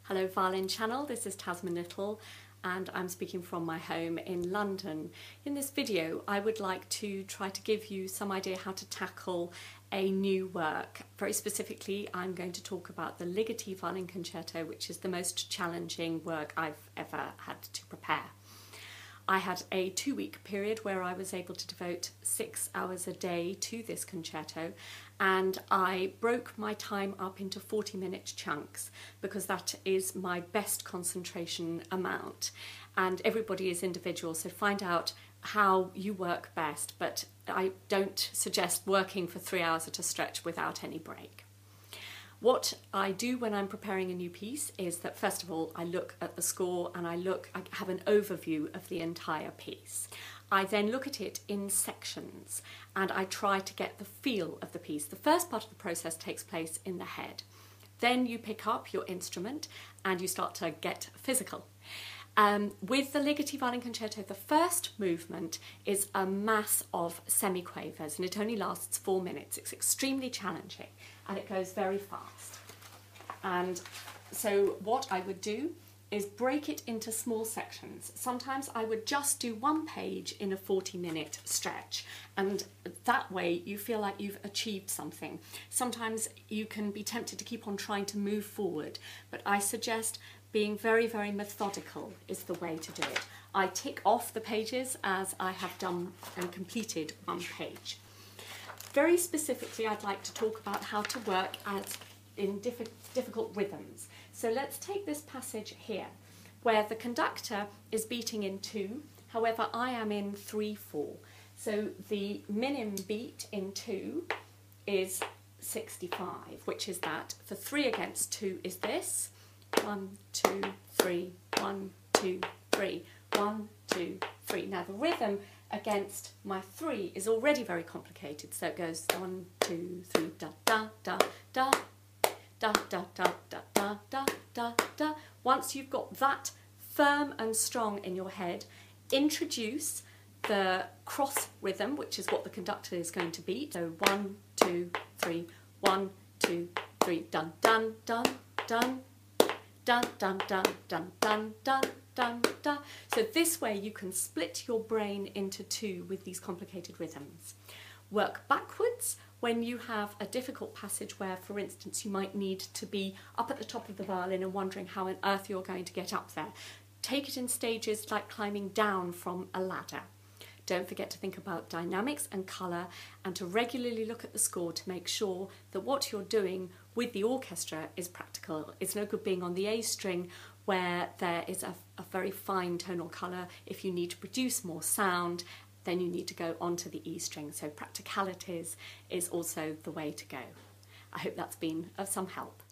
Hello Violin channel, this is Tasmin Little and I'm speaking from my home in London. In this video I would like to try to give you some idea how to tackle a new work. Very specifically I'm going to talk about the Ligety Violin Concerto, which is the most challenging work I've ever had to prepare. I had a 2-week period where I was able to devote 6 hours a day to this concerto, and I broke my time up into 40-minute chunks because that is my best concentration amount, and everybody is individual, so find out how you work best, but I don't suggest working for 3 hours at a stretch without any break. What I do when I'm preparing a new piece is that first of all I look at the score and I have an overview of the entire piece. I then look at it in sections and I try to get the feel of the piece. The first part of the process takes place in the head. Then you pick up your instrument and you start to get physical. With the Ligety Violin Concerto, the first movement is a mass of semiquavers and it only lasts 4 minutes. It's extremely challenging and it goes very fast. And so what I would do is break it into small sections. Sometimes I would just do one page in a 40-minute stretch, and that way you feel like you've achieved something. Sometimes you can be tempted to keep on trying to move forward, but I suggest being very, very methodical is the way to do it. I tick off the pages as I have done and completed one page. Very specifically, I'd like to talk about how to work in difficult rhythms. So let's take this passage here, where the conductor is beating in 2, however I am in 3/4. So the minim beat in 2 is 65, which is that. For 3 against 2 is this. 1, 2, 3, 1, 2, 3, 1, 2, 3. Now the rhythm against my 3 is already very complicated, so it goes 1, 2, 3, da da da da da da da da da da da da. Once you've got that firm and strong in your head, introduce the cross rhythm, which is what the conductor is going to beat. So 1, 2, 3, 1, 2, 3, dun dun dun dun dun dun dun dun dun dun dun dun. So this way you can split your brain into 2 with these complicated rhythms. Work backwards when you have a difficult passage where, for instance, you might need to be up at the top of the violin and wondering how on earth you're going to get up there. Take it in stages like climbing down from a ladder. Don't forget to think about dynamics and colour, and to regularly look at the score to make sure that what you're doing with the orchestra is practical. It's no good being on the A string where there is a very fine tonal colour. If you need to produce more sound, then you need to go onto the E string. So practicalities is also the way to go. I hope that's been of some help.